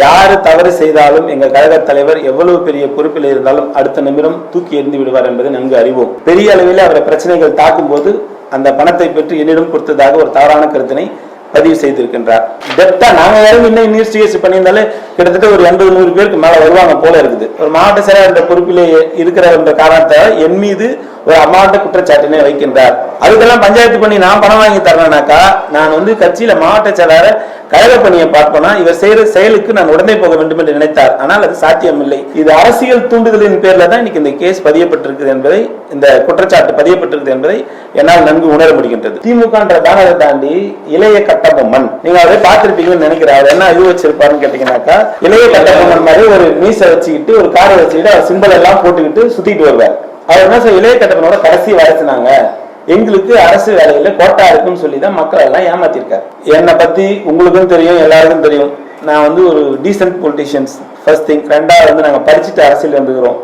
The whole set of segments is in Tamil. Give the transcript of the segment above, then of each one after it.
யாரு தவறு செய்தாலும் எங்க கழக தலைவர் எவ்வளவு பெரிய பொறுப்பில் இருந்தாலும் அடுத்த நிமிடம் தூக்கி எறிந்து விடுவார் என்பதை நன்கு அறிவோம். பெரிய அளவில் அவரை பிரச்சனைகள் தாக்கும் போது அந்த பணத்தை பெற்று என்னிடம் கொடுத்ததாக ஒரு தவறான கருத்தினை பதிவு செய்திருக்கின்றார். டெப்தா நாங்க யாரும் இன்னும் இன்வெஸ்டிகேஷன் பண்ணியிருந்தாலே கிட்டத்தட்ட ஒரு 80-100 பேருக்கு மேல வருவாங்க போல இருக்குது. ஒரு மாவட்ட செயலர் என்ற பொறுப்பிலே இருக்கிற என்ற காரணத்தை என் மீது ஒரு அம்மாவட்ட குற்றச்சாட்டினை வைக்கின்றார். அதுக்கெல்லாம் பஞ்சாயத்து பண்ணி நான் பணம் வாங்கி தரேன்னாக்கா நான் கட்சியில மாவட்ட செயலாளர் கழக பணியை பார்ப்போம்னா இவர் செய்யற செயலுக்கு நான் உடனே போக வேண்டும் என்று நினைத்தார். ஆனால் அது சாத்தியம் இல்லை. இது அரசியல் தூண்டுதலின் பேர்ல தான் இன்னைக்கு இந்த கேஸ் பதியப்பட்டிருக்குது என்பதை, இந்த குற்றச்சாட்டு பதியப்பட்டிருக்குது என்பதை என்னால் நன்கு உணர முடிகின்றது. திமுக பேனரை தாண்டி இளைய கட்டபொம்மன், நீங்க அதை பார்த்திருப்பீங்கன்னு நினைக்கிறேன். அவர் என்ன இது வச்சிருப்பாருன்னு கேட்டீங்கன்னாக்கா, இளைய கட்டபொம்மன் மாதிரி ஒரு மீசை வச்சுக்கிட்டு ஒரு காரை வச்சுக்கிட்டு அவர் சிம்பல் எல்லாம் போட்டுக்கிட்டு சுத்திட்டு வருவார். அவர் என்ன சொல்ல, இளைய கட்டபொம்மனோட கடைசி வாரிசுனாங்க, எங்களுக்கு அரசு வேலையில கோட்டா இருக்குன்னு சொல்லிதான் மக்கள் எல்லாம் ஏமாத்திருக்காரு. என்னை பத்தி உங்களுக்கும் தெரியும், எல்லாருக்கும் தெரியும். நான் ஒரு டீசென்ட் பொலிட்டிஷியன்ஸ் ஃபர்ஸ்ட் திங். ரெண்டாவது நாங்க படிச்சுட்டு அரசியல் வந்துக்கிறோம்.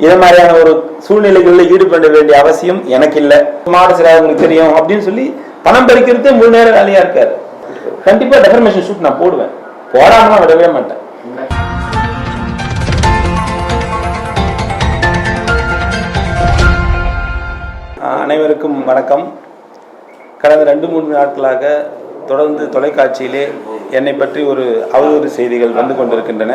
இது மாதிரியான ஒரு சூழ்நிலைகளில் ஈடுபட வேண்டிய அவசியம் எனக்கு இல்லை. மாவட்ட செயலாளர்களுக்கு தெரியும் அப்படின்னு சொல்லி பணம் பறிக்கிறது முழு நேர வேலையா இருக்காரு. கண்டிப்பா டெஃபர்மேஷன் ஷூட் நான் போடுவேன், போடாம விடவே மாட்டேன். அனைவருக்கும் வணக்கம். கடந்த 2-3 நாட்களாக தொடர்ந்து தொலைக்காட்சியிலே என்னை பற்றி ஒரு அவதூறு செய்திகள் வந்து கொண்டிருக்கின்றன.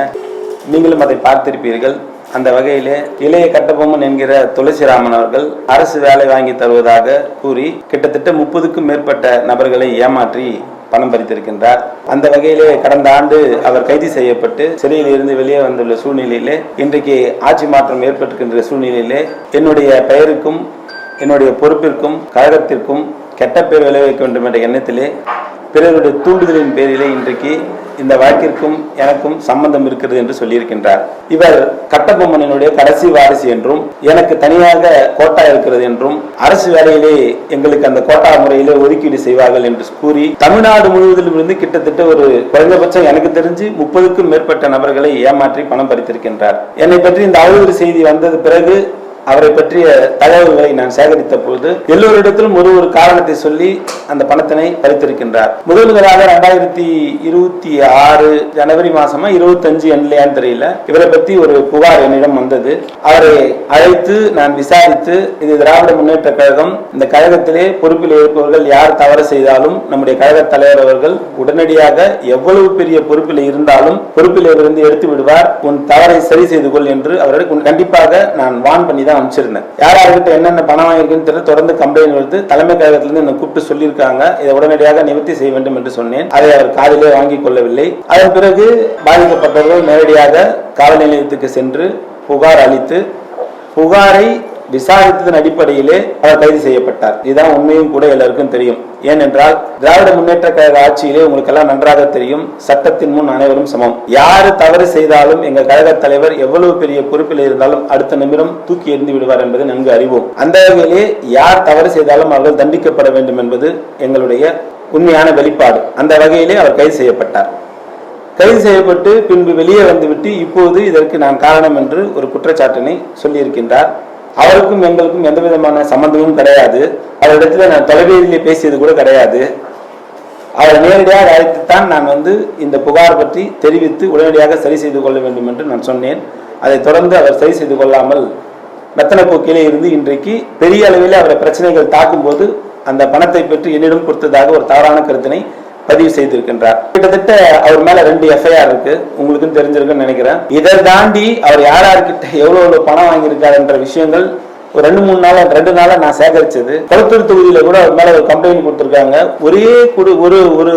நீங்களும் அதை பார்த்திருப்பீர்கள். அந்த வகையிலே இளைய கட்டபொம்மன் என்கிற துளசிராமன் அவர்கள் அரசு வேலை வாங்கி தருவதாக கூறி கிட்டத்தட்ட 30க்கும் மேற்பட்ட நபர்களை ஏமாற்றி பணம் பறித்திருக்கின்றார். அந்த வகையிலே கடந்த ஆண்டு அவர் கைது செய்யப்பட்டு சிறையில் இருந்து வெளியே வந்துள்ள சூழ்நிலையிலே, இன்றைக்கு ஆட்சி மாற்றம் ஏற்பட்டிருக்கின்ற சூழ்நிலையிலே என்னுடைய பெயருக்கும் என்னுடைய பொறுப்பிற்கும் கழகத்திற்கும் கெட்ட பேர் விளைவிக்க வேண்டும் என்ற எண்ணத்திலே பிறருடைய தூண்டுதலின் பேரிலே இன்றைக்கு இந்த வழக்கிற்கும் எனக்கும் சம்பந்தம் இருக்கிறது என்று சொல்லியிருக்கின்றார். இவர் கட்டபொம்மனுடைய கடைசி வாரிசு என்றும் எனக்கு தனியாக கோட்டா இருக்கிறது என்றும் அரசு வேலையிலே எங்களுக்கு அந்த கோட்டா முறையிலே ஒதுக்கீடு செய்வார்கள் என்று கூறி தமிழ்நாடு முழுவதிலும் இருந்து கிட்டத்தட்ட ஒரு குறைந்தபட்சம் எனக்கு தெரிஞ்சு 30க்கும் மேற்பட்ட நபர்களை ஏமாற்றி பணம் பறித்திருக்கின்றார். என்னை பற்றி இந்த அவதூறு செய்தி வந்தது பிறகு அவரை பற்றிய தகவல்களை நான் சேகரித்த பொழுது எல்லோரிடத்திலும் ஒரு காரணத்தை சொல்லி அந்த பணத்தினை பறித்திருக்கின்றார். முதலாக 2026 ஜனவரி மாசமா 25 எண்ணிலையான்னு தெரியல, இவரை பற்றி ஒரு புகார் என்னிடம் வந்தது. அவரை அழைத்து நான் விசாரித்து, இது திராவிட முன்னேற்ற கழகம், இந்த கழகத்திலே பொறுப்பில் இருப்பவர்கள் யார் தவறு செய்தாலும் நம்முடைய கழக தலைவர் அவர்கள் உடனடியாக எவ்வளவு பெரிய பொறுப்பில் இருந்தாலும் பொறுப்பில் இருந்து எடுத்து விடுவார், உன் தவறை சரி செய்து கொள் என்று அவரை கண்டிப்பாக நான் வான் பண்ணி தான் அமைச்சிருந்தேன். யாராருக்கிட்ட என்னென்ன பணம் வாங்கிருக்குன்னு தொடர்ந்து கம்ப்ளைண்ட் வருது. தலைமை கழகத்திலிருந்து என்னை கூப்பிட்டு சொல்லியிருக்காங்க, இதை உடனடியாக நிவர்த்தி செய்ய வேண்டும் என்று சொன்னேன். அதை அவர் காதிலே வாங்கிக் கொள்ளவில்லை. அதன் பிறகு பாதிக்கப்பட்டவர்கள் நேரடியாக காவல் நிலையத்துக்கு சென்று புகார் அளித்து புகாரை விசாரித்ததன் அடிப்படையிலே அவர் கைது செய்யப்பட்டார். இதுதான் உண்மையும் கூட எல்லாருக்கும் தெரியும். ஏனென்றால் திராவிட முன்னேற்ற கழக ஆட்சியிலே உங்களுக்கு எல்லாம் நன்றாக தெரியும், சட்டத்தின் முன் அனைவரும் சமம். யாரு தவறு செய்தாலும் எங்க கழக தலைவர் எவ்வளவு பெரிய பொறுப்பில் இருந்தாலும் அடுத்த நிமிடம் தூக்கி எறிந்து விடுவார் என்பதை நன்கு அறிவோம். அந்த வகையிலே யார் தவறு செய்தாலும் அவர்கள் தண்டிக்கப்பட வேண்டும் என்பது எங்களுடைய உண்மையான வெளிப்பாடு. அந்த வகையிலே அவர் கைது செய்யப்பட்டார். கைது செய்யப்பட்டு பின்பு வெளியே வந்துவிட்டு இப்போது இதற்கு நான் காரணம் என்று ஒரு குற்றச்சாட்டினை சொல்லியிருக்கின்றார். அவருக்கும் எங்களுக்கும் எந்த விதமான சம்பந்தமும் கிடையாது. அவரிடத்துல நான் தொலைபேசியிலே பேசியது கூட கிடையாது. அவர் நேரடியாக அழைத்துத்தான் நான் இந்த புகார் பற்றி தெரிவித்து உடனடியாக சரி செய்து கொள்ள வேண்டும் என்று நான் சொன்னேன். அதை தொடர்ந்து அவர் சரி செய்து கொள்ளாமல் மெத்தன போக்கிலே இருந்து இன்றைக்கு பெரிய அளவில் அவரை பிரச்சனைகள் தாக்கும் போது அந்த பணத்தை பெற்று என்னிடம் கொடுத்ததாக ஒரு தவறான கருத்தினை பதிவு செய்திருக்கின்றார். கிட்டத்தட்ட அவர் மேல 2 எஃப்ஐஆர் இருக்கு, உங்களுக்கும் தெரிஞ்சிருக்குன்னு நினைக்கிறேன். இதை தாண்டி அவர் யார்கிட்ட எவ்வளவு பணம் வாங்கியிருக்காரு என்ற விஷயங்கள் ஒரு 2 நாளா நான் சேகரிச்சது. கொளத்தூர் தொகுதியில கூட அவர் மேல ஒரு கம்ப்ளைண்ட் கொடுத்திருக்காங்க.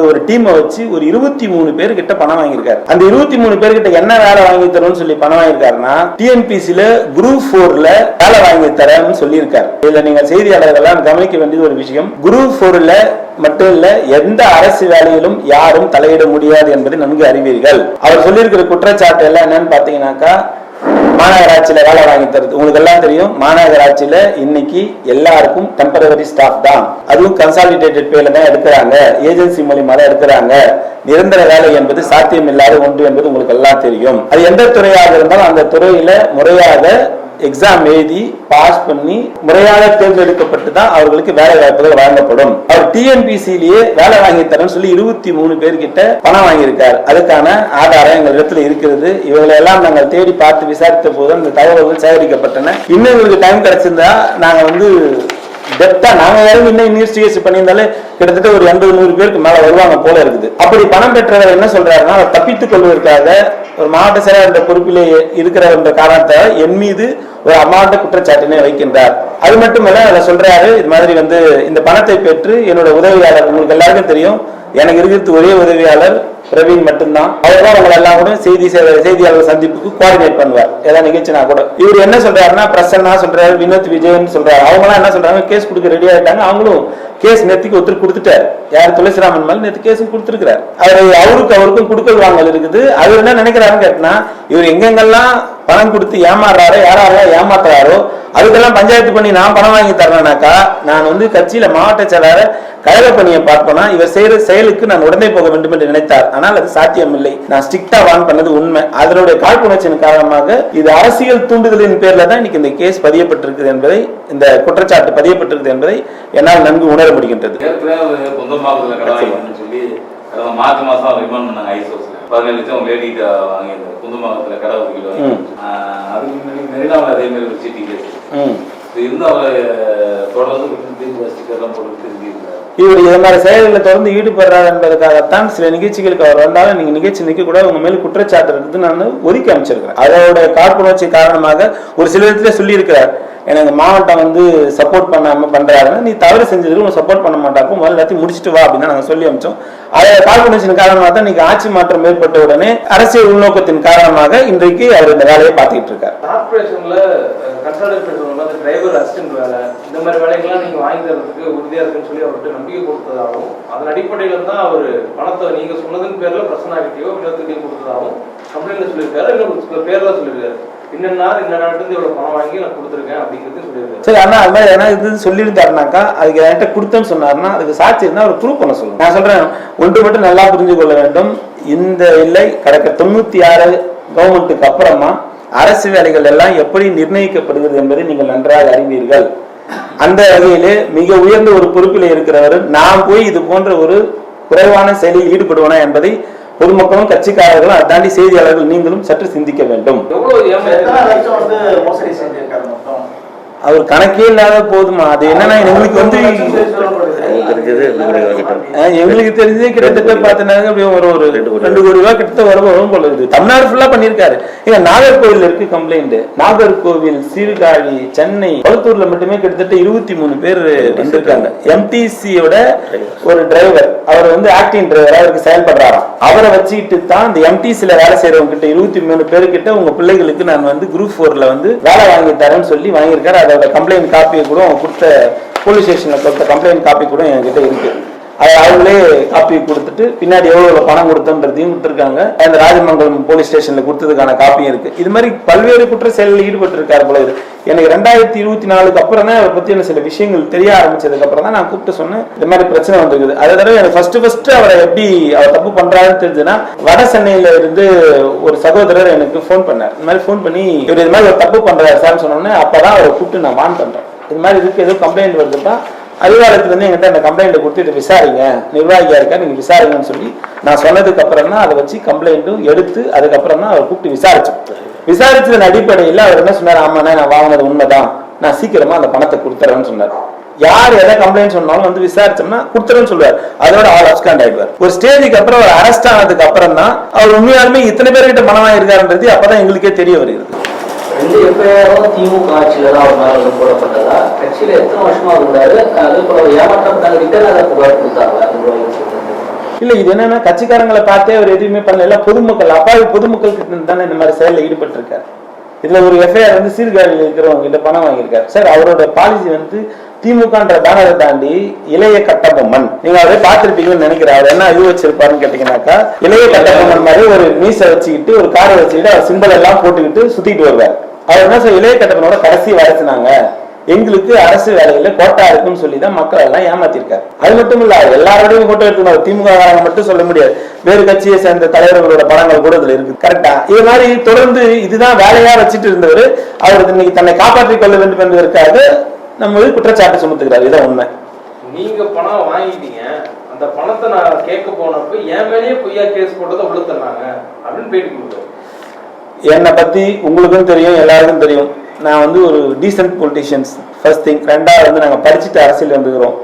ஒரு டீமை வச்சு ஒரு 23 பேர்கிட்ட பணம் வாங்கியிருக்காரு. அந்த 23 பேர்கிட்ட என்ன வேலை வாங்கி தரும்னு சொல்லி பணம் வாங்கியிருக்காருன்னா, டிஎன்பிசில குரூப் 4ல வேலை வாங்கி தரேன்னு சொல்லியிருக்காரு. இதுல நீங்க செய்தியாளர்கள் கவனிக்க வேண்டியது ஒரு விஷயம், குரூப் 4ல மட்டும் இல்ல எந்த அரசு வேலையிலும் யாரும் தலையிட முடியாது என்பதை நன்கு அறிவீர்கள். அவர் சொல்லியிருக்கிற குற்றச்சாட்டு எல்லாம் என்னன்னு பாத்தீங்கன்னாக்கா, மாநகராட்சியில வேலை வாங்கி தருது. உங்களுக்கு எல்லாம் தெரியும், மாநகராட்சியில இன்னைக்கு எல்லாருக்கும் டெம்பரவரி ஸ்டாஃப் தான், அதுவும் கன்சாலிடேட்டட் பேல தான் எடுக்கிறாங்க, ஏஜென்சி மூலியமா தான் எடுக்கிறாங்க. நிரந்தர வேலை என்பது சாத்தியம் இல்லாத ஒன்று என்பது உங்களுக்கு எல்லாம் தெரியும். அது எந்த துறையாக இருந்தாலும் அந்த துறையில முறையாக எக்ஸாம் எழுதி பாஸ் பண்ணி முறையாக தேர்ந்தெடுக்கப்பட்டு தான் அவர்களுக்கு வேலை வாய்ப்புகள் வழங்கப்படும். அவர் டிஎன்பிசியிலேயே வேலை வாங்கி தரேன்னு சொல்லி 23 பேர்கிட்ட பணம் வாங்கியிருக்கார். அதுக்கான ஆதாரம் எங்களிடத்தில் இருக்கிறது. இவங்களை எல்லாம் நாங்கள் தேடி பார்த்து விசாரித்த போது அந்த தகவல்கள் சேகரிக்கப்பட்டன. இன்னும் எங்களுக்கு டைம் கிடைச்சிருந்தா நாங்க டெப்தா நாங்க யாரும் இன்னும் இன்வெஸ்டிகேஷன் பண்ணியிருந்தாலே கிட்டத்தட்ட ஒரு 80-100 பேருக்கு மேல வருவாங்க போல இருக்குது. அப்படி பணம் பெற்றவர் என்ன சொல்றாருன்னா, அவர் தப்பித்துக் கொள்வதற்காக ஒரு மாவட்ட செயலாளர் பொறுப்பிலே இருக்கிற என்ற காரணத்தை என் மீது ஒரு அமாண்ட குற்றச்சாட்டினை வைக்கின்றார். அது மட்டுமல்ல அதை சொல்றாரு, இது மாதிரி இந்த பணத்தை பெற்று என்னோட உதவியாளர், உங்களுக்கு எல்லாருக்கும் தெரியும் எனக்கு இருக்கிறது ஒரே உதவியாளர் பிரவீன் மட்டும்தான். அவர் தான் உங்களை எல்லாம் கூட செய்தியாளர் சந்திப்புக்கு கோஆர்டினேட் பண்ணுவார், ஏதாவது நிகழ்ச்சினா கூட. இவர் என்ன சொல்றாருன்னா, பிரசன்னா சொல்றாரு, வினோத் விஜயன் சொல்றாரு, அவங்க எல்லாம் என்ன சொல்றாங்க, கேஸ் கொடுக்க ரெடி ஆயிட்டாங்க. அவங்களும் கேஸ் நேற்றுக்கு ஒருத்தர் கொடுத்துட்டாரு. யார்? துளசிராமன் மேல நேற்று கேஸும் கொடுத்துருக்கிறார். அவருக்கும் கொடுக்கல் வாங்கல் இருக்குது. அவர் என்ன நினைக்கிறாருன்னு கேட்டா, இவர் எங்கெங்கெல்லாம் பணம் கொடுத்து ஏமாறுறாரோ, யாரெல்லாம் ஏமாத்துறாரோ அதுக்கெல்லாம் பஞ்சாயத்து பண்ணி நான் பணம் வாங்கி தரேன்னாக்கா, நான் கட்சியில மாவட்ட செயலாளர் கழக பணியை பார்ப்போம்னா இவர் செய்யற செயலுக்கு நான் உடனே போக வேண்டும் என்று நினைத்தார். ஆனால் அது சாத்தியம் இல்லை. நான் ஸ்ட்ரிக்டா வான் பண்ணது உண்மை. அதனுடைய காழ்ப்புணர்ச்சியின் காரணமாக இது அரசியல் தூண்டுதலின் பேர்ல தான் இன்னைக்கு இந்த கேஸ் பதியப்பட்டிருக்குது என்பதை, இந்த குற்றச்சாட்டு பதியப்பட்டிருக்குது என்பதை என்னால் நன்கு உணர முடிகின்றது. மார்ச் மாசம் ரிமாண்ட் பண்ணாங்க ஐசோஸ்ல 17 லட்சம் லேடிட்ட வாங்கி குந்தமாகத்துல கடை ஒதுக்கிடுவாங்க. அதுக்கு முன்னாடி மெரினாவில் அதே மாதிரி ஒரு சிட்டி கேஸ் இருந்து அவரை தொடர்ந்து ஸ்டிக்கர்லாம் போட்டு தெரிஞ்சிருக்காரு. இவர் இது மாதிரி செயல்களை தொடர்ந்து ஈடுபடுறாரு என்பதற்காகத்தான் சில நிகழ்ச்சிகளுக்கு அவர் வந்தாலும் நீங்க நிகழ்ச்சி நிக்க கூட உங்க மேல குற்றச்சாட்டு இருக்குது நான் ஒதுக்கி அமைச்சிருக்கிறேன். அதோட காழ்ப்புணர்ச்சி காரணமாக ஒரு சில இடத்துல சொல்லி இருக்கிறார், எனக்கு மாவட்டம் சப்போர்ட் பண்ணாம பண்றாருன்னா நீ தவறு செஞ்சதுக்கு உங்க சப்போர்ட் பண்ண மாட்டாக்கும், முதல்ல எல்லாத்தையும் முடிச்சுட்டு வா அப்படின்னு நாங்க சொல்லி அமைச்சோம். அதோட காழ்ப்புணர்ச்சியின் காரணமாக தான் இன்னைக்கு ஆட்சி மாற்றம் ஏற்பட்ட உடனே அரசியல் உள்நோக்கத்தின் காரணமாக இன்றைக்கு அவர் இந்த வேலையை பார்த்துக்கிட்டு இருக்காரு. டிரைவர் அசிஸ்டன்ட் வேலை இந்த மாதிரி வேலைகள்லாம் நீங்க வாங்கி தரதுக்கு உறுதியா இருக்குன்னு சொல்லி அவர்கிட்ட நம்பிக்கை கொடுத்ததாகவும், அதன் அடிப்படையில தான் அவர் பணத்தை நீங்க சொன்னதன் பேர்ல பிரசன்னாகிட்டயோ வினோத்துக்கு கொடுத்ததாகவும் கம்ப்ளைண்ட்ல சொல்லியிருக்காரு. இன்னும் சில பேர்ல சொல்லியிருக்காரு, சொல்லியிருந்தாருனாக்கா அதுக்கு என்கிட்ட கொடுத்தேன்னு சொன்னாருன்னா அதுக்கு சாட்சி இருந்தா அவர் ப்ரூவ் பண்ண சொல்லுங்க. நான் சொல்றேன், ஒன்று மட்டும் நல்லா புரிஞ்சு கொள்ள வேண்டும். இந்த இல்லை கடக்க 96 கவர்மெண்ட்டுக்கு அப்புறமா அரசு வேலைகள் எல்லாம் எப்படி நிர்ணயிக்கப்படுகிறது என்பதை நீங்கள் நன்றாக அறிவீர்கள். அந்த வகையிலே மிக உயர்ந்த ஒரு பொறுப்பில் இருக்கிறவர் நான் போய் இது போன்ற ஒரு குறைவான செயலில் ஈடுபடுவானா என்பதை பொதுமக்களும் கட்சிக்காரர்களும் அதை தாண்டி செய்தியாளர்கள் நீங்களும் சற்று சிந்திக்க வேண்டும். அவர் கணக்கே இல்லாத போதுமா? அது என்னன்னா எங்களுக்கு எங்களுக்கு தெரிஞ்சதே கிட்டத்தட்ட பாத்தீங்கன்னா ஒரு 2 கோடி ரூபாய் கிட்ட வரும் போல இருக்குது. தமிழ்நாடு ஃபுல்லா பண்ணிருக்காரு. இங்க நாகர்கோவில் இருக்கு கம்ப்ளைண்ட். நாகர்கோவில், சீர்காழி, சென்னை, கொளத்தூர்ல மட்டுமே கிட்டத்தட்ட 23 பேர் வந்திருக்காங்க. எம்டிசியோட ஒரு டிரைவர், அவர் ஆக்டிங் டிரைவர், அவருக்கு செயல்படுறாராம். அவரை வச்சுக்கிட்டு தான் இந்த எம்டிசில வேலை செய்யறவங்க கிட்ட 23 பேருக்கிட்ட உங்க பிள்ளைகளுக்கு நான் குரூப் 4ல வேலை வாங்கி தரேன்னு சொல்லி வாங்கியிருக்காரு. அதோட கம்ப்ளைண்ட் காப்பியை கூட அவங்க கொடுத்த போலீஸ் ஸ்டேஷன்ல கொடுத்த கம்ப்ளைண்ட் காப்பி கூட என்கிட்ட இருக்கு. அதை அவங்களே காப்பி கொடுத்துட்டு பின்னாடி எவ்வளவு பணம் கொடுத்தோன்றதையும் கொடுத்துருக்காங்க. அந்த ராஜமங்கலம் போலீஸ் ஸ்டேஷன்ல கொடுத்ததுக்கான காப்பியும் இருக்கு. இது மாதிரி பல்வேறு குற்ற செயலில் ஈடுபட்டு இருக்காரு போல. இது எனக்கு 2024 அப்புறம் தான் அவரை பத்தி சில விஷயங்கள் தெரிய ஆரம்பிச்சதுக்கு அப்புறம் தான் நான் கூப்பிட்டு சொன்னேன், இந்த மாதிரி பிரச்சனை வந்துருக்குது. அதை தடவை எனக்கு ஃபர்ஸ்ட் அவரை எப்படி அவர் தப்பு பண்றாருன்னு தெரிஞ்சுன்னா, வட சென்னையில இருந்து ஒரு சகோதரர் எனக்கு போன் பண்ணார். இந்த மாதிரி போன் பண்ணி இவர் இது மாதிரி ஒரு தப்பு பண்றாரு சார்னு சொன்னோன்னே அப்பதான் அவரை கூப்பிட்டு நான் வான் பண்றேன். இது மாதிரி இதுக்கு எதுவும் கம்ப்ளைண்ட் வருதுன்னா அதிகாரத்துல என்கிட்ட அந்த கம்ப்ளைண்ட் கொடுத்துட்டு விசாரிங்க, நிர்வாகியா இருக்கா நீங்க விசாரிங்கன்னு சொல்லி நான் சொன்னதுக்கு அப்புறம் தான் அதை வச்சு கம்ப்ளைண்ட்டும் எடுத்து அதுக்கப்புறம் தான் அவர் கூப்பிட்டு விசாரிச்சதன் அடிப்படையில் அவர் என்ன சொன்னார், ஆமாண்ணா நான் வாங்கினது உண்மைதான், நான் சீக்கிரமா அந்த பணத்தை கொடுத்துறேன்னு சொன்னார். யார் எதை கம்ப்ளைண்ட் சொன்னாலும் விசாரிச்சோம்னா கொடுத்துறேன்னு சொல்லுவார். அதோட ஆள் அப்ஸ்காண்ட் ஆயிடுவார். ஒரு ஸ்டேஜுக்கு அப்புறம் அவர் அரெஸ்ட் ஆனதுக்கு அப்புறம் தான் அவர் உண்மையாலுமே இத்தனை பேர்கிட்ட பணம் வாங்கியிருக்காருன்றது அப்பதான் எங்களுக்கே தெரிய வருகிறது. திமுக ஆட்சியில தான் அவர் மேல போடப்பட்டதா? கட்சியில எத்தனை வருஷமா இருந்தாரு? இல்ல இது என்னன்னா கட்சிக்காரங்களை பார்த்தே அவர் எதுவுமே பண்ணல. பொதுமக்கள், அப்பாவி பொதுமக்கள் கிட்ட தானே இந்த மாதிரி செயலில் ஈடுபட்டு இருக்காரு. இதுல ஒரு எஃப்ஐஆர் சீர்காழியில் இருக்கிறவங்க கிட்ட பணம் வாங்கியிருக்காரு. சார் அவரோட பாலிசி திமுகன்ற பேனரை தாண்டி இளைய கட்டபொம்மன், நீங்க அவரே பார்த்திருப்பீங்கன்னு நினைக்கிறேன். அவர் என்ன இது வச்சிருப்பாருன்னு கேட்டீங்கன்னாக்கா, இளைய கட்டபொம்மன் மாதிரி ஒரு மீசை வச்சுக்கிட்டு ஒரு காரை வச்சுக்கிட்டு அவர் சிம்பிள் எல்லாம் போட்டுக்கிட்டு சுத்திட்டு வருவார். அவர் என்ன சார் இளைய கட்டபொம்மனோட கடைசி வாரிசுனாங்க, எங்களுக்கு அரசு வேலையில கோட்டா இருக்குன்னு சொல்லி தான் மக்கள் எல்லாம் ஏமாத்திருக்காரு. அது மட்டும் இல்ல, எல்லாரோடையும் கோட்டா எடுத்துக்கணும். திமுக மட்டும் சொல்ல முடியாது, வேறு கட்சியை சேர்ந்த தலைவர்களோட படங்கள் கூட இதுல இருக்கு. கரெக்டா? இது மாதிரி தொடர்ந்து இதுதான் வேலையா வச்சுட்டு இருந்தவர் அவர் இன்னைக்கு தன்னை காப்பாற்றிக் கொள்ள வேண்டும் என்பதற்காக நம்ம குற்றச்சாட்டு சுமத்துக்கிறார். இதான் உண்மை. நீங்க பணம் வாங்கிட்டீங்க, அந்த பணத்தை நான் கேட்க போனப்ப என் மேலேயே பொய்யா கேஸ் போட்டதை உள்ள தர்றாங்க அப்படின்னு பேட்டி கொடுத்தாரு. என்னை பத்தி உங்களுக்கும் தெரியும், எல்லாருக்கும் தெரியும். நான் வந்து ஒரு டீசென்ட் பொலிட்டிஷியன்ஸ் ஃபர்ஸ்ட் திங். ரெண்டாவது நாங்கள் படிச்சுட்டு அரசியல் வந்துக்கிறோம்.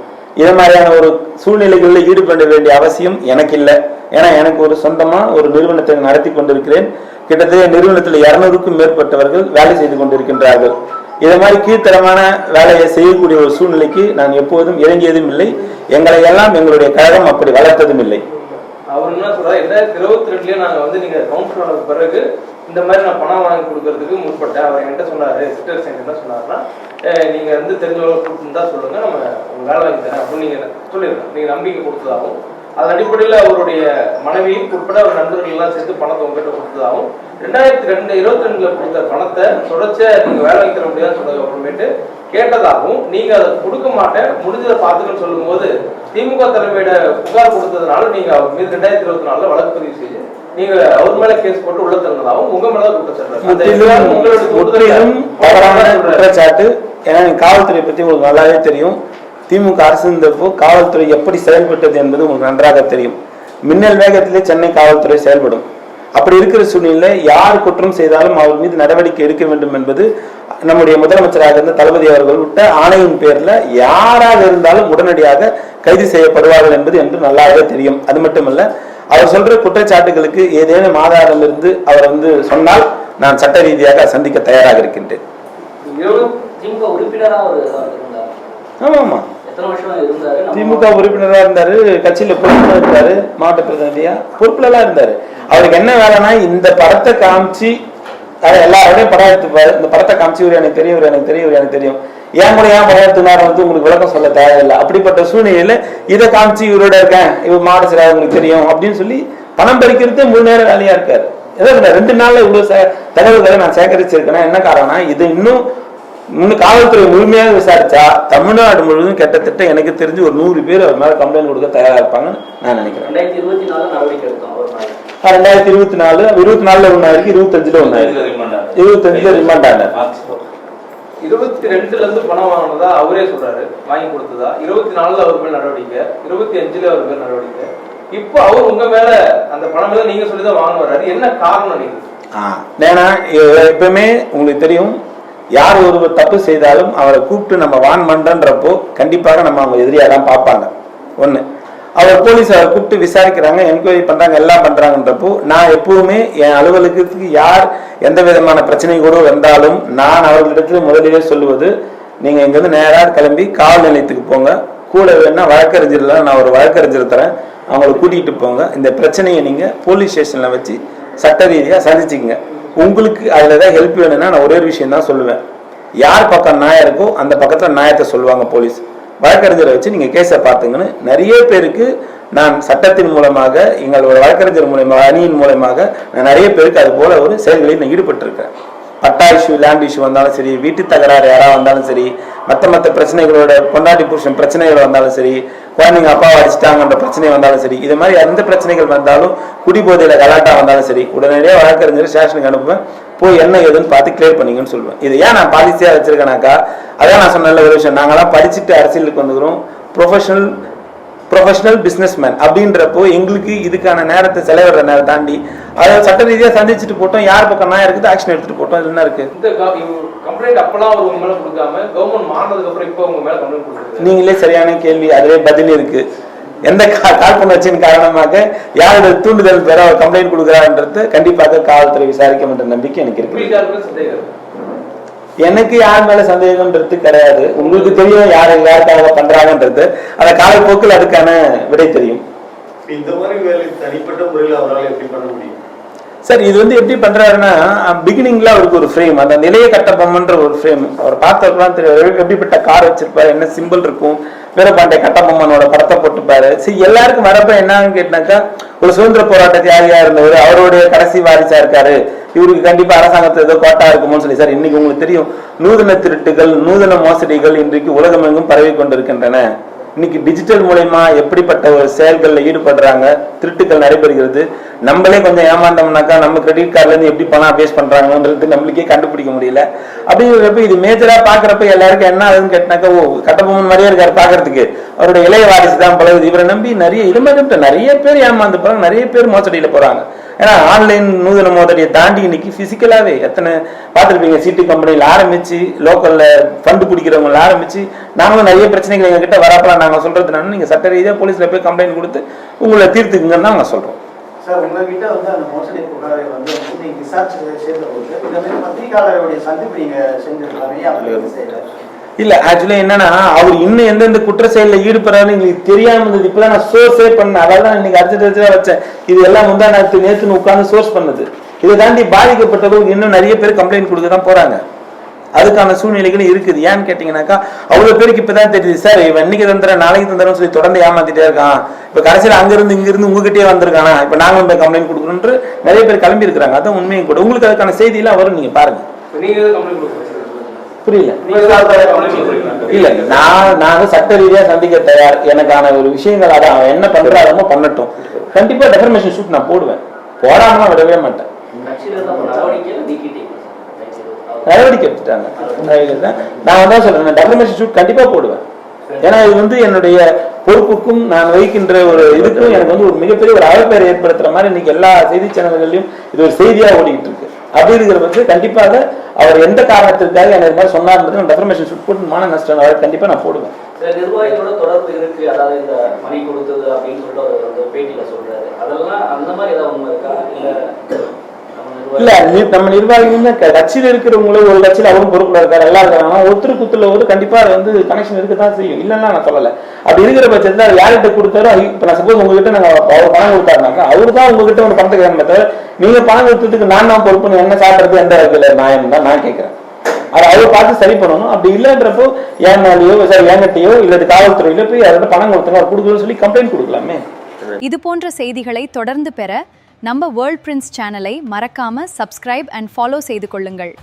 இது மாதிரியான ஒரு சூழ்நிலைகளில் ஈடுபட வேண்டிய அவசியம் எனக்கு இல்லை. ஏன்னா எனக்கு ஒரு சொந்தமா ஒரு நிறுவனத்தை நடத்தி கொண்டிருக்கிறேன். கிட்டத்தட்ட நிறுவனத்தில் 200க்கும் மேற்பட்டவர்கள் வேலை செய்து கொண்டிருக்கின்றார்கள். இதை மாதிரி கீழ்த்தரமான வேலையை செய்யக்கூடிய ஒரு சூழ்நிலைக்கு நான் எப்போதும் இறங்கியதும் இல்லை. எங்களை எல்லாம் எங்களுடைய கழகம் அப்படி வளர்த்ததும் இல்லை. அவர் என்ன சொல்றாரு, 2022 நாங்க வந்து நீங்க கவுன்சில் ஆனது பிறகு இந்த மாதிரி நான் பணம் வாங்கி கொடுக்கறதுக்கு முற்பட்டேன். அவர் என்கிட்ட சொன்னாரு, சிஸ்டர் என்ன சொன்னாருன்னா, நீங்க வந்து தெரிஞ்சவங்க கொடுத்துருந்தா சொல்லுங்க, நம்ம உங்க வேலை வாங்கி தரேன் அப்படின்னு நீங்க சொல்லியிருக்கேன். நீங்க நம்பிக்கை கொடுத்ததாகவும், அதன் அடிப்படையில் அவருடைய மனைவியும் உட்பட அவர் நண்பர்கள் எல்லாம் சேர்த்து பணத்தை உங்ககிட்ட கொடுத்ததாகவும், 2022 கொடுத்த பணத்தை தொடர்ச்ச நீங்க வேலை வாங்கி தர முடியாதுன்னு சொன்னதுக்கு அப்புறமேட்டு கேட்டதாகவும், நீங்க அதை கொடுக்க மாட்டேன் முடிஞ்சதை பார்த்துக்கன்னு சொல்லும் போது திமுக தலைமையிட புகார் கொடுத்ததுனால நீங்க அவர் மீது 2024 வழக்கு பதிவு செய்து நீங்க அவர் மேல கேஸ் போட்டு உள்ள தந்ததாகவும் உங்க மேல குற்றச்சாட்டு. ஏன்னா காவல்துறை பத்தி உங்களுக்கு நல்லாவே தெரியும். திமுக அரசு இருந்தப்போ காவல்துறை எப்படி செயல்பட்டது என்பது உங்களுக்கு நன்றாக தெரியும். மின்னல் வேகத்திலே சென்னை காவல்துறை செயல்படும். அப்படி இருக்கிற சூழ்நிலை யார் குற்றம் செய்தாலும் அவர் மீது நடவடிக்கை எடுக்க வேண்டும் என்பது நம்முடைய முதலமைச்சராக இருந்த தளபதி அவர்கள் விட்ட ஆணையின் பேர்ல யாராக இருந்தாலும் உடனடியாக கைது செய்யப்படுவார்கள் என்பது என்று நல்லாவே தெரியும். அது மட்டுமல்ல, அவர் சொல்ற குற்றச்சாட்டுகளுக்கு ஏதேனும் ஆதாரம் இருந்து அவர் வந்து சொன்னால் நான் சட்ட ரீதியாக சந்திக்க தயாராக இருக்கின்றேன். ஆமா, திமுக உறுப்பினராக இருந்தாரு, கட்சியில பொறுப்புல இருந்தாரு, மாவட்ட பிரதிநிதியா பொறுப்புல எல்லாம் இருந்தாரு. அவருக்கு என்ன வேலைன்னா இந்த படத்தை காமிச்சு எல்லாரோடையும் படம் எடுத்துப்பாரு. இந்த படத்தை காமிச்சு இவர் எனக்கு தெரியும், இவர் எனக்கு தெரியும், இவர் எனக்கு தெரியும், ஏன் கூட ஏன் படம் எடுத்துனாரு வந்து உங்களுக்கு விளக்கம் சொல்ல தேவையில்லை. அப்படிப்பட்ட சூழ்நிலையில இதை காமிச்சு இவரோட இருக்கேன், இவர் மாவட்ட செயலாளர் உங்களுக்கு தெரியும் அப்படின்னு சொல்லி பணம் பறிக்கிறது முழு நேரம் வேலையா இருக்காரு. ஏதாவது 2 நாள்ல இவ்வளவு தகவல்களை நான் சேகரிச்சிருக்கேன். என்ன காரணம், இது இன்னும் காவல்துறை முழுமையாக விசாரிச்சா தமிழ்நாடு முழுவதும் கிட்டத்தட்ட எனக்கு தெரிஞ்சு ஒரு 100 பேர் அவர் மேல கம்ப்ளைண்ட் கொடுக்க தயாரா இருப்பாங்கன்னு நான் நினைக்கிறேன். 2024 24 ஒன்னாயிருக்கு, 25 ஒன்னாயிருக்கு, 25 ரிமாண்ட் ஆனார். 22 இருந்து பணம் வாங்கினதா அவரே சொல்றாரு, வாங்கி கொடுத்ததா. 24 அவர் மேல் நடவடிக்கை, 25 அவர் மேல் நடவடிக்கை. இப்போ அவர் உங்க மேல அந்த பணங்களை நீங்க சொல்லிதான் வாங்க வர்றாரு. என்ன காரணம் நீங்க? ஏன்னா எப்பவுமே உங்களுக்கு தெரியும், யார் ஒருவர் தப்பு செய்தாலும் அவரை கூப்பிட்டு நம்ம வான் பண்றப்போ கண்டிப்பாக நம்ம அவங்க எதிரியா தான் பார்ப்பாங்க. ஒண்ணு, அவர் போலீஸ் அவரை கூப்பிட்டு விசாரிக்கிறாங்க, என்கொயரி பண்றாங்க, எல்லாம் பண்றாங்கன்றப்போ நான் எப்பவுமே என் அலுவலகத்துக்கு யார் எந்த விதமான பிரச்சனை கூட வந்தாலும் நான் அவர்களிடத்துல முதலிலே சொல்லுவது, நீங்க இங்க இருந்து நேரா கிளம்பி காவல் நிலையத்துக்கு போங்க, கூட வேணா வழக்கறிஞர்ல நான் ஒரு வழக்கறிஞர் தரேன், அவங்களை கூட்டிகிட்டு போங்க, இந்த பிரச்சனையை நீங்க போலீஸ் ஸ்டேஷன்ல வச்சு சட்ட ரீதியா சந்திச்சுக்கங்க. உங்களுக்கு அதுல ஏதாவது ஹெல்ப் வேணும்னா நான் ஒரே ஒரு விஷயம் தான் சொல்லுவேன், யார் பக்கம் நியாயம் இருக்கோ அந்த பக்கத்துல நியாயத்தை சொல்லுவாங்க போலீஸ். வழக்கறிஞரை வச்சு நீங்க கேஸை பார்த்துங்கன்னு நிறைய பேருக்கு நான் சட்டத்தின் மூலமாக எங்களோட வழக்கறிஞர் மூலமாக அணியின் மூலமாக நான் நிறைய பேருக்கு அது போல ஒரு செயல்களில் நான் ஈடுபட்டிருக்கேன். பட்டா இஷ்யூ, லேண்ட் இஷ்யூ வந்தாலும் சரி, வீட்டு தகராறு யாராவது வந்தாலும் சரி, மற்ற பிரச்சனைகளோட கொண்டாட்டி புருஷன் பிரச்சனைகள் வந்தாலும் சரி, குழந்தைங்க அப்பாவை அடிச்சிட்டாங்கன்ற பிரச்சனை வந்தாலும் சரி, இது மாதிரி எந்த பிரச்சனைகள் வந்தாலும், குடிபோதையில கலாட்டா வந்தாலும் சரி, உடனடியாக வழக்கறிஞர் ஸ்டேஷனுக்கு அனுப்புவேன், போய் என்ன ஏதுன்னு பார்த்து கிளியர் பண்ணிங்கன்னு சொல்லுவேன். இது ஏன் நான் பாலிசியா வச்சிருக்கேனாக்கா, அதான் நான் சொன்ன ஒரு விஷயம், நாங்களாம் படிச்சுட்டு அரசியலுக்கு வந்துக்கிறோம், ப்ரொஃபஷனல் பிசினஸ்மேன் அப்படின்றப்போ எங்களுக்கு இதுக்கான நேரத்தை செலவிடுற நேரம் தாண்டி அதை சட்ட ரீதியா சந்திச்சுட்டு போட்டோம், யார் பக்கம் நான் இருக்குது ஆக்ஷன் எடுத்துட்டு போட்டோம். இது என்ன இருக்கு? இந்த கம்ப்ளைண்ட் அப்பலாம் அவர் உங்க மேல கொடுக்காம கவர்மெண்ட் மாறினதுக்கு அப்புறம் இப்போ உங்க மேல கம்ப்ளைண்ட் கொடுக்குது. நீங்களே சரியான கேள்வி, அதுவே பதில் இருக்கு. எந்த காழ்ப்புணர்ச்சியின் காரணமாக யாரோட தூண்டுதல் பெற அவர் கம்ப்ளைண்ட் கொடுக்குறாருன்றது கண்டிப்பாக காவல்துறை விசாரிக்கும் என்ற நம்பிக்கை எனக்கு இருக்கு. எனக்கு யார் மேல சந்தேகம்ன்றது கிடையாது. உங்களுக்கு தெரியும் யாருக்காக பண்றாங்கன்றது, அந்த காலப்போக்கில் அதுக்கான விடை தெரியும். இந்த மாதிரி வேலை தனிப்பட்ட முறையில் அவரால் எப்படி பண்ண முடியும் சார்? இது வந்து எப்படி பண்றாருன்னா, பிகினிங்ல அவருக்கு ஒரு ஃப்ரேம், அந்த நிலைய கட்டபொம்மன்ற ஒரு ஃப்ரேம் அவர் பார்த்தவர்களாம் தெரியும். எப்படிப்பட்ட கார் வச்சிருப்பாரு, என்ன சிம்பிள் இருக்கும், வீரபாண்டிய கட்டபொம்மனோட படத்தை போட்டுப்பாரு. சரி, எல்லாருக்கும் வரப்ப என்னன்னு கேட்டாக்கா, ஒரு சுதந்திர போராட்ட தியாகியா இருந்தவர், அவருடைய கடைசி வாரிசா இருக்காரு, இவருக்கு கண்டிப்பா அரசாங்கத்துல ஏதோ கோட்டா இருக்குமோன்னு சொல்லி. சார் இன்னைக்கு உங்களுக்கு தெரியும், நூதன திருட்டுகள், நூதன மோசடிகள் இன்றைக்கு உலகமெங்கும் பரவி கொண்டிருக்கின்றன. இன்னைக்கு டிஜிட்டல் மூலமா எப்படிப்பட்ட ஒரு செயல்களில் ஈடுபடுறாங்க, திருட்டுகள் நடைபெறுகிறது. நம்மளே கொஞ்சம் ஏமாந்தோம்னாக்கா நம்ம கிரெடிட் கார்டுல இருந்து எப்படி பணம் அபேஸ் பண்றாங்கன்றது நம்மளுக்கே கண்டுபிடிக்க முடியல. அப்படிங்கிறப்ப இது மேஜரா பாக்குறப்ப எல்லாருக்கும் என்ன ஆகுதுன்னு கேட்டாக்கா, ஓ கட்டபொம்மன் மாதிரியே இருக்காரு பாக்குறதுக்கு, அவருடைய இளைய வாரிசு தான் பழகுது, இவரை நம்பி இது மாதிரி நிறைய பேர் ஏமாந்து போறாங்க, நிறைய பேர் மோசடியில போறாங்க. ஏன்னா ஆன்லைன் நூதன மோசடியை தாண்டி இன்னைக்கு பிசிக்கலாவே எத்தனை பார்த்துருப்பீங்க, சீட்டு கம்பெனியில் ஆரம்பிச்சு லோக்கல்ல ஃபண்டு பிடிக்கிறவங்களை ஆரம்பிச்சு நாங்களும் நிறைய பிரச்சனைகள் எங்ககிட்ட வரப்பலாம் நாங்கள் சொல்றது நீங்க சட்ட ரீதியாக போலீஸ்ல போய் கம்ப்ளைண்ட் கொடுத்து உங்களை தீர்த்துக்குங்கன்னு நாங்கள் சொல்றோம். சார் உங்ககிட்ட அந்த மோசடி புகாரை நீங்க விசாரிச்சு சேர்ந்த போது இந்த மாதிரி பத்திரிகையாளருடைய சந்திப்பு நீங்க செஞ்சிருக்காங்க இல்ல. ஆக்சுவலி என்னன்னா, அவர் இன்னும் எந்தெந்த குற்ற செயலில் ஈடுபடுறாரு எங்களுக்கு தெரியாம இருந்தது. இப்பதான் நான் சோர்ஸே பண்ணேன், அதான் இன்னைக்கு அடிச்சு வச்சேன். இது எல்லாம் நேற்றுன்னு உட்கார்ந்து சோர்ஸ் பண்ணது. இதை தாண்டி பாதிக்கப்பட்டவர்கள் இன்னும் நிறைய பேர் கம்ப்ளைண்ட் கொடுக்க தான் போறாங்க. அதுக்கான சூழ்நிலைகளும் இருக்குது. ஏன்னு கேட்டீங்கன்னாக்கா, அவ்வளவு பேருக்கு இப்பதான் தெரியுது, சார் இவன் இன்னைக்கு தந்துறேன் நாளைக்கு தந்துறேன்னு சொல்லி தொடர்ந்து ஏமாத்திட்டே இருக்கான். இப்ப கடைசியில் அங்கிருந்து இங்கிருந்து உங்ககிட்டயே வந்திருக்கானா, இப்ப நாங்களும் போய் கம்ப்ளைண்ட் கொடுக்கணும்னு நிறைய பேர் கிளம்பி இருக்கிறாங்க. அதான் உண்மையும் கூட. உங்களுக்கு அதுக்கான செய்தி எல்லாம் வரும், நீங்க பாருங்க. புரியல? இல்ல, நான் சட்ட ரீதியா சந்திக்க தயார். எனக்கான ஒரு விஷயங்கள் அதான் அவன் என்ன பண்றாரோ பண்ணட்டும். கண்டிப்பா டெஃபர்மேஷன் ஷூட் நான் போடுவேன், போடாமலாம் விடவே மாட்டேன். நடவடிக்கை எடுத்துட்டாங்க. நான் தான் சொல்றேன், டெஃபர்மேஷன் ஷூட் கண்டிப்பா போடுவேன். ஏன்னா இது என்னுடைய பொறுப்புக்கும் நான் வைக்கின்ற ஒரு இதுக்கும் எனக்கு ஒரு மிகப்பெரிய ஒரு அவப்பெயரை ஏற்படுத்துற மாதிரி இன்னைக்கு எல்லா செய்தி சேனல்கள்லயும் இது ஒரு செய்தியா ஓடிக்கிட்டு இருக்கு. அப்படி இருக்கிற பட்சத்தில் கண்டிப்பாக அவர் எந்த காரணத்திற்காக எனக்கு மாதிரி சொன்னார் டெஃபர்மேஷன் ஷூட் போட்டு மான நஷ்டம் அவரை கண்டிப்பா நான் போடுவேன். நிர்வாகிகளோட தொடர்பு இருக்கு, அதாவது இந்த மணி கொடுத்தது அப்படின்னு சொல்லிட்டு அவர் பேட்டியில சொல்றாரு. அதெல்லாம் அந்த மாதிரி ஏதாவது உண்மை இருக்கா? இல்ல, நம்ம நிர்வாகிகள் கட்சியில இருக்கிறவங்களும் ஒரு கட்சியில அவரும் பொறுப்புல இருக்காரு, எல்லாம் இருக்காங்க. ஒருத்தர் குத்துல ஒரு கண்டிப்பா கனெக்ஷன் இருக்கதான் செய்யும், இல்லன்னா நான் சொல்லல. அப்படி இருக்கிற பட்சத்துல யார்கிட்ட கொடுத்தாரோ, இப்ப நான் சப்போஸ் உங்ககிட்ட நாங்க அவர் பணம் கொடுத்தாருனாக்கா அவரு தான் உங்ககிட்ட ஒரு பணத்தை கேட்கணும். தவிர நீங்க பணம் கொடுத்ததுக்கு நான் பொறுப்பு என்ன சாப்பிட்றது எந்த வகையில நியாயம் தான் நான் கேட்கிறேன். அதை பார்த்து சரி பண்ணணும். அப்படி இல்லைன்றப்போ ஏன்னாலையோ சார் ஏங்கட்டையோ இல்லது காவல்துறையில போய் அவர்கிட்ட பணம் கொடுத்தாங்க அவர் கொடுக்கணும்னு சொல்லி கம்ப்ளைண்ட் கொடுக்கலாமே. இது போன்ற செய்திகளை தொடர்ந்து பெற நம்ம வேர்ல்ட் பிரின்ஸ் சேனலை மறக்காம சப்ஸ்கிரைப் அண்ட் ஃபாலோ செய்து கொள்ளுங்கள்.